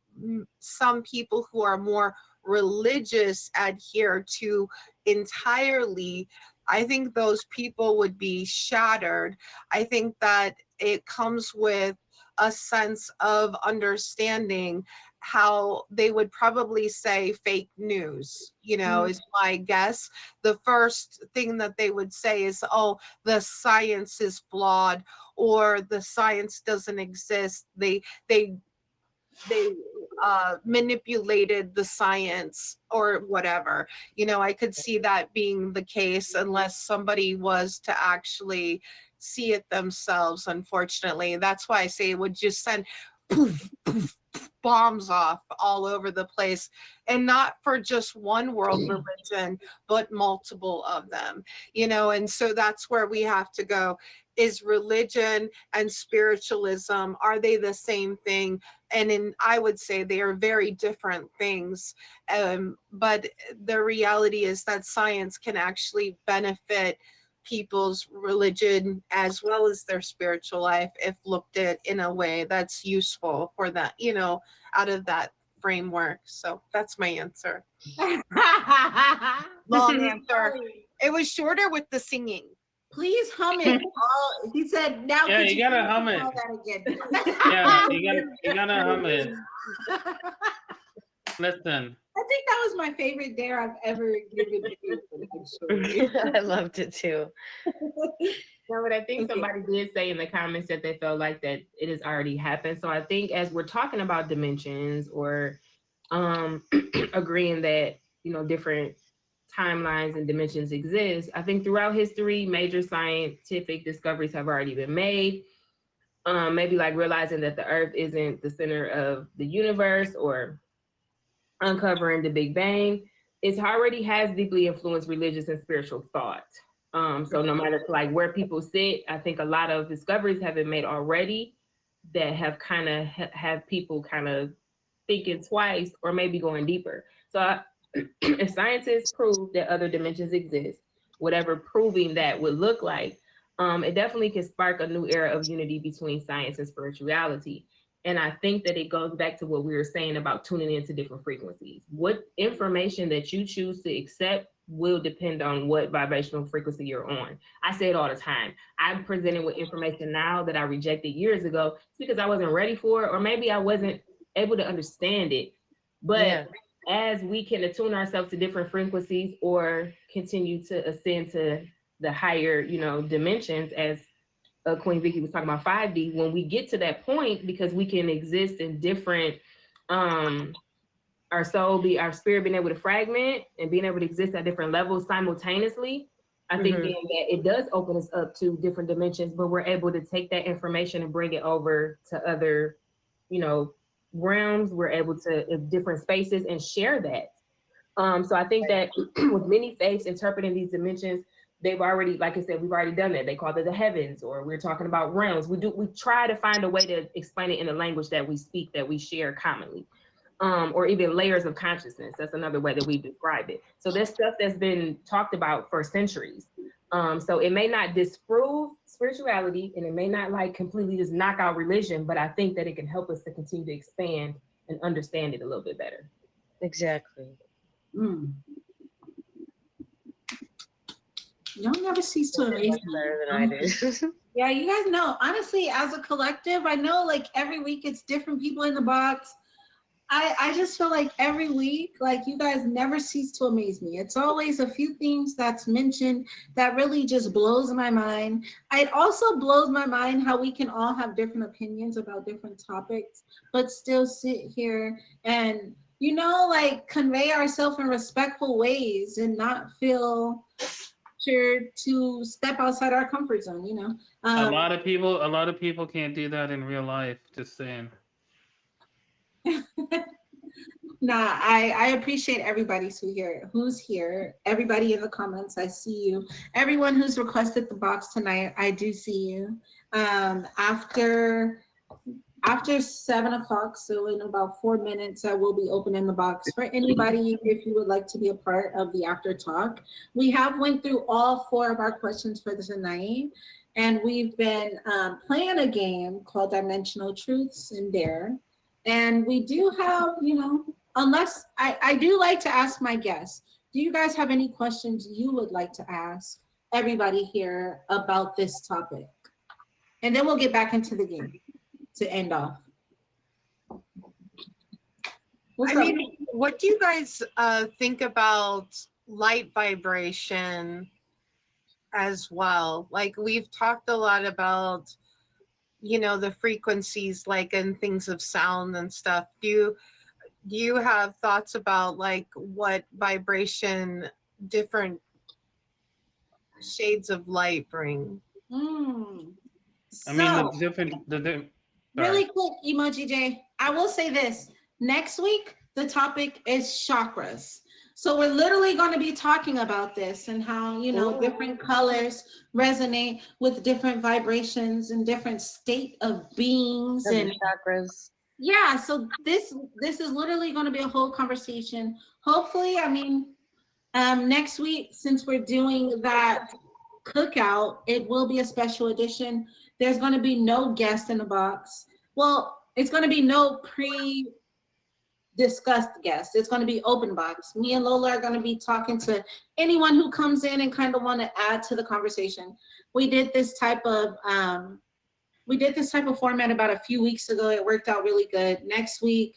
some people who are more religious adhere to entirely, I think those people would be shattered. I think that it comes with a sense of understanding how they would probably say fake news, you know, is my guess. The first thing that they would say is, oh, the science is flawed, or the science doesn't exist. They manipulated the science or whatever. You know, I could see that being the case unless somebody was to actually see it themselves, unfortunately. That's why I say it would just send poof, poof, bombs off all over the place, and not for just one world religion, but multiple of them, you know. And so that's where we have to go. Is religion and spiritualism, are they the same thing? And I would say they are very different things. But the reality is that science can actually benefit people's religion as well as their spiritual life if looked at in a way that's useful for that, you know, out of that framework. So that's my answer. Long answer. It was shorter with the singing. Please hum it. Oh, he said now. Yeah, could you gotta please hum it. call that again? Yeah, you gotta hum it. Listen. I think that was my favorite dare I've ever given you. I loved it too. No, but I think Okay. somebody did say in the comments that they felt like that it has already happened. So I think as we're talking about dimensions or agreeing that, you know, different timelines and dimensions exist, I think throughout history, major scientific discoveries have already been made. Maybe like realizing that the Earth isn't the center of the universe, or uncovering the Big Bang. It already has deeply influenced religious and spiritual thought. So no matter like where people sit, I think a lot of discoveries have been made already that have kind of have people kind of thinking twice or maybe going deeper. So if scientists prove that other dimensions exist, whatever proving that would look like, it definitely can spark a new era of unity between science and spirituality. And I think that it goes back to what we were saying about tuning into different frequencies. What information that you choose to accept will depend on what vibrational frequency you're on. I say it all the time. I'm presented with information now that I rejected years ago because I wasn't ready for it, or maybe I wasn't able to understand it. But as we can attune ourselves to different frequencies or continue to ascend to the higher, you know, dimensions, as Queen Vicky was talking about 5D, when we get to that point, because we can exist in different, our soul, our spirit being able to fragment and being able to exist at different levels simultaneously, I think then that it does open us up to different dimensions, but we're able to take that information and bring it over to other, you know, realms. We're able to, in different spaces, and share that. So I think that with many faiths interpreting these dimensions, they've already, like I said, we've already done that. They call it the heavens, or we're talking about realms. We try to find a way to explain it in a language that we speak, that we share commonly, or even layers of consciousness. That's another way that we describe it. So there's stuff that's been talked about for centuries. So it may not disprove spirituality, and it may not like completely just knock out religion, but I think that it can help us to continue to expand and understand it a little bit better. Exactly. Y'all never cease to amaze me. Better than I did. Yeah, you guys know, honestly, as a collective, I know like every week it's different people in the box. I just feel like every week, like you guys never cease to amaze me. It's always a few things that's mentioned that really just blows my mind. It also blows my mind how we can all have different opinions about different topics, but still sit here and, you know, like convey ourselves in respectful ways and not feel sure to step outside our comfort zone, you know. A lot of people can't do that in real life, just saying. Nah, I appreciate everybody who's here. Everybody in the comments, I see you. Everyone who's requested the box tonight, I do see you. After 7 o'clock, so in about 4 minutes, I will be opening the box for anybody if you would like to be a part of the after talk. We have went through all 4 of our questions for tonight, and we've been playing a game called Dimensional Truths and Dare. And we do have, you know, unless I do like to ask my guests, do you guys have any questions you would like to ask everybody here about this topic? And then we'll get back into the game to end off. What do you guys think about light vibration as well? Like we've talked a lot about, you know, the frequencies, like and things of sound and stuff. Do you have thoughts about like what vibration different shades of light bring? I mean, the different. Really quick, Emoji J. I will say this. Next week, the topic is chakras. So we're literally going to be talking about this and how, you know, different colors resonate with different vibrations and different state of beings and chakras. yeah, so this is literally going to be a whole conversation. Hopefully, I mean, next week, since we're doing that cookout, it will be a special edition. There's going to be no guest in the box. Well, it's going to be no pre-discussed guest. It's going to be open box. Me and Lola are going to be talking to anyone who comes in and kind of want to add to the conversation. We did this type of format about a few weeks ago. It worked out really good. Next week,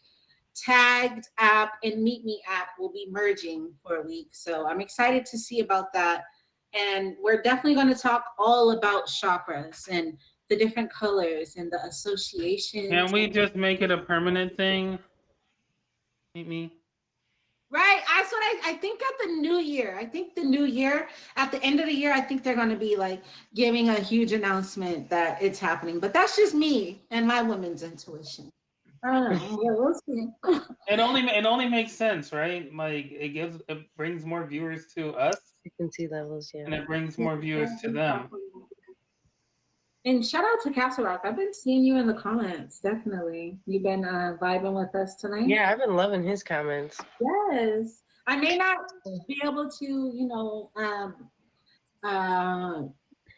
Tagged app and Meet Me app will be merging for a week. So I'm excited to see about that. And we're definitely going to talk all about chakras and the different colors and the associations. Can we just make it a permanent thing? Meet me. Right. That's what I think at the new year. I think the new year, at the end of the year, I think they're going to be like giving a huge announcement that it's happening. But that's just me and my woman's intuition. I don't know. Yeah, we'll see. It only makes sense, right? Like it brings more viewers to us, Frequency levels, yeah. and it brings more viewers to them. And shout out to Castle Rock. I've been seeing you in the comments. Definitely. You've been vibing with us tonight. Yeah, I've been loving his comments. Yes. I may not be able to, you know,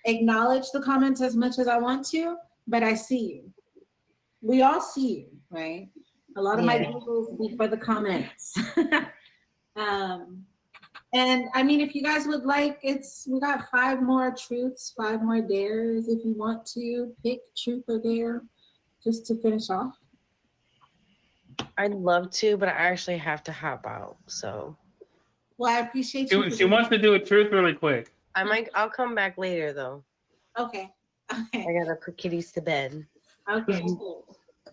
acknowledge the comments as much as I want to, but I see you. We all see you, right? A lot of my Googles be for the comments. And I mean, if you guys would like, we got 5 more truths, 5 more dares. If you want to pick truth or dare, just to finish off. I'd love to, but I actually have to hop out. So. Well, I appreciate you. She wants to do a truth really quick. I'll come back later though. Okay. Okay. I gotta put kitties to bed. Okay. Cool.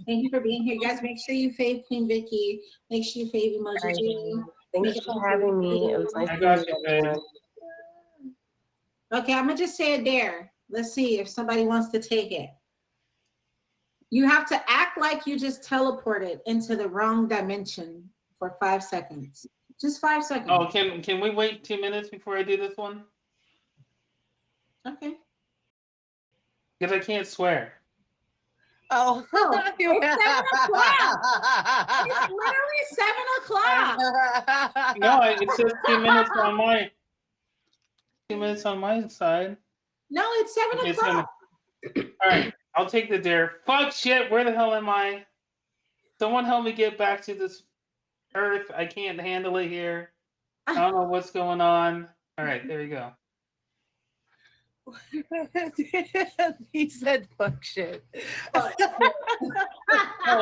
Thank you for being here, guys. Make sure you fave Queen Vicky. Make sure you fave Emoji G. Thanks for having me. It was nice I to got meet you, everyone. babe. Okay, I'm gonna just say a dare. Let's see if somebody wants to take it. You have to act like you just teleported into the wrong dimension for 5 seconds. Just 5 seconds. Oh, can we wait 2 minutes before I do this one? Okay. Because I can't swear. Oh, It's 7 o'clock. It's literally 7 o'clock. No, it says 2 minutes on my 2 minutes on my side. No, it's 7 Okay, o'clock. All right, I'll take the dare. Fuck shit, where the hell am I? Someone help me get back to this earth. I can't handle it here. I don't know what's going on. All right, there you go. He said fuck shit. Oh,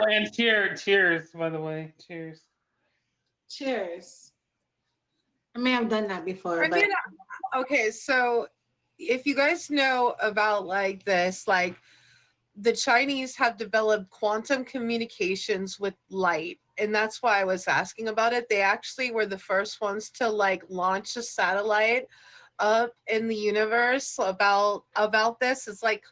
and cheers, by the way. Cheers. Cheers. I may have done that before, I but mean, okay, so if you guys know about like this, like the Chinese have developed quantum communications with light, and that's why I was asking about it. They actually were the first ones to like launch a satellite up in the universe about this. It's like,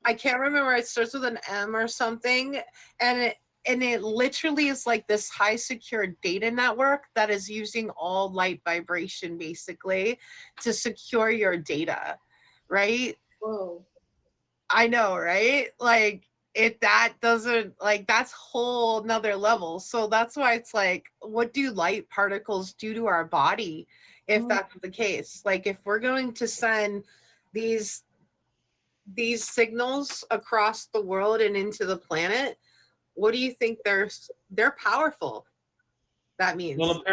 I can't remember, it starts with an M or something, and it literally is like this high secure data network that is using all light vibration basically to secure your data, right? whoa. I know, right? Like that doesn't, like, that's whole nother level. So that's why it's like, what do light particles do to our body if that's the case? Like if we're going to send these signals across the world and into the planet, what do you think? They're powerful. That means. Well,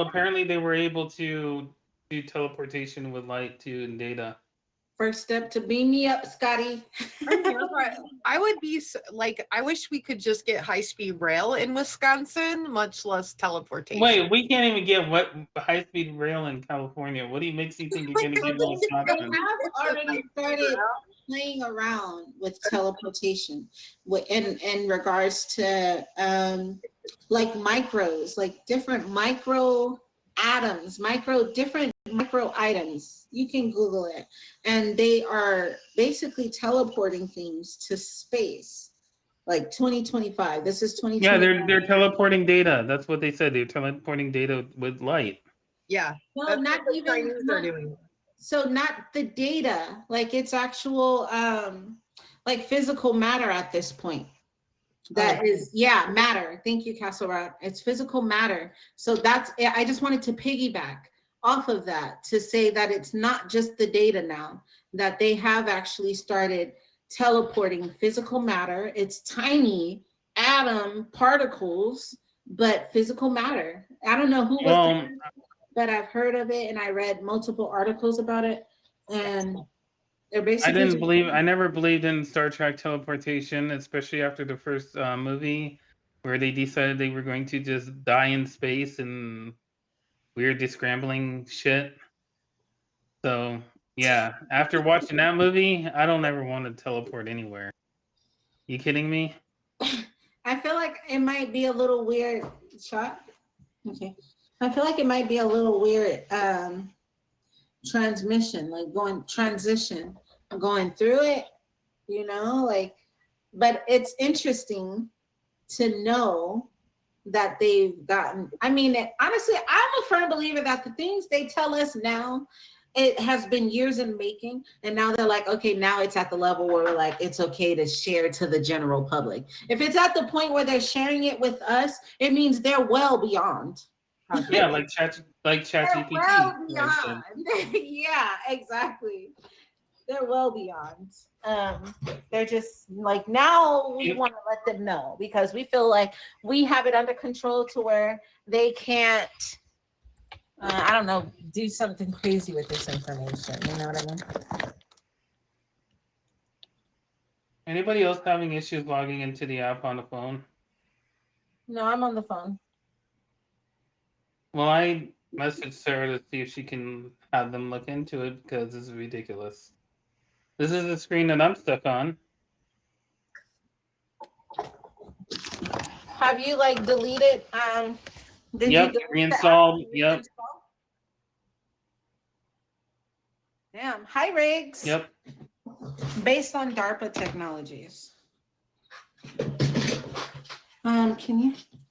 apparently they were able to do teleportation with light too and data. First step to beam me up, Scotty. I would be like, I wish we could just get high-speed rail in Wisconsin, much less teleportation. Wait, we can't even get what high-speed rail in California. What do you makes you think you're gonna get in They Wisconsin? have already started playing around with teleportation in regards to like micros, like different micro atoms, different micro items. You can Google it. And they are basically teleporting things to space. like 2025. This is 2025. Yeah, they're teleporting data. That's what they said. They're teleporting data with light. Yeah. No, That's not what the even. Chinese are doing. So not the data, like it's actual, like physical matter at this point. That is, yeah, matter. Thank you, Castle Rock. It's physical matter. So that's, I just wanted to piggyback off of that to say that it's not just the data now, that they have actually started teleporting physical matter. It's tiny atom particles, but physical matter. I don't know who was, but I've heard of it and I read multiple articles about it. And they're basically, I never believed in Star Trek teleportation, especially after the first movie, where they decided they were going to just die in space and weird descrambling shit. So yeah, after watching that movie, I don't ever want to teleport anywhere. You kidding me? I feel like it might be a little weird. Shot? Okay. I feel like it might be a little weird transmission, like transition, going through it, you know, like, but it's interesting to know that they've gotten, I mean, honestly, I'm a firm believer that the things they tell us now, it has been years in making, and now they're like, okay, now it's at the level where we're like, it's okay to share to the general public. If it's at the point where they're sharing it with us, it means they're well beyond. Yeah, like ChatGPT. Well beyond. Yeah, exactly. They're well beyond. They're just like, now we want to let them know because we feel like we have it under control to where they can't, I don't know, do something crazy with this information. You know what I mean? Anybody else having issues logging into the app on the phone? No, I'm on the phone. Well, I messaged Sarah to see if she can have them look into it because this is ridiculous. This is the screen that I'm stuck on. Have you like deleted? Did Yep, you delete reinstalled. The Yep. Damn. Hi, Riggs. Yep. Based on DARPA technologies. Can you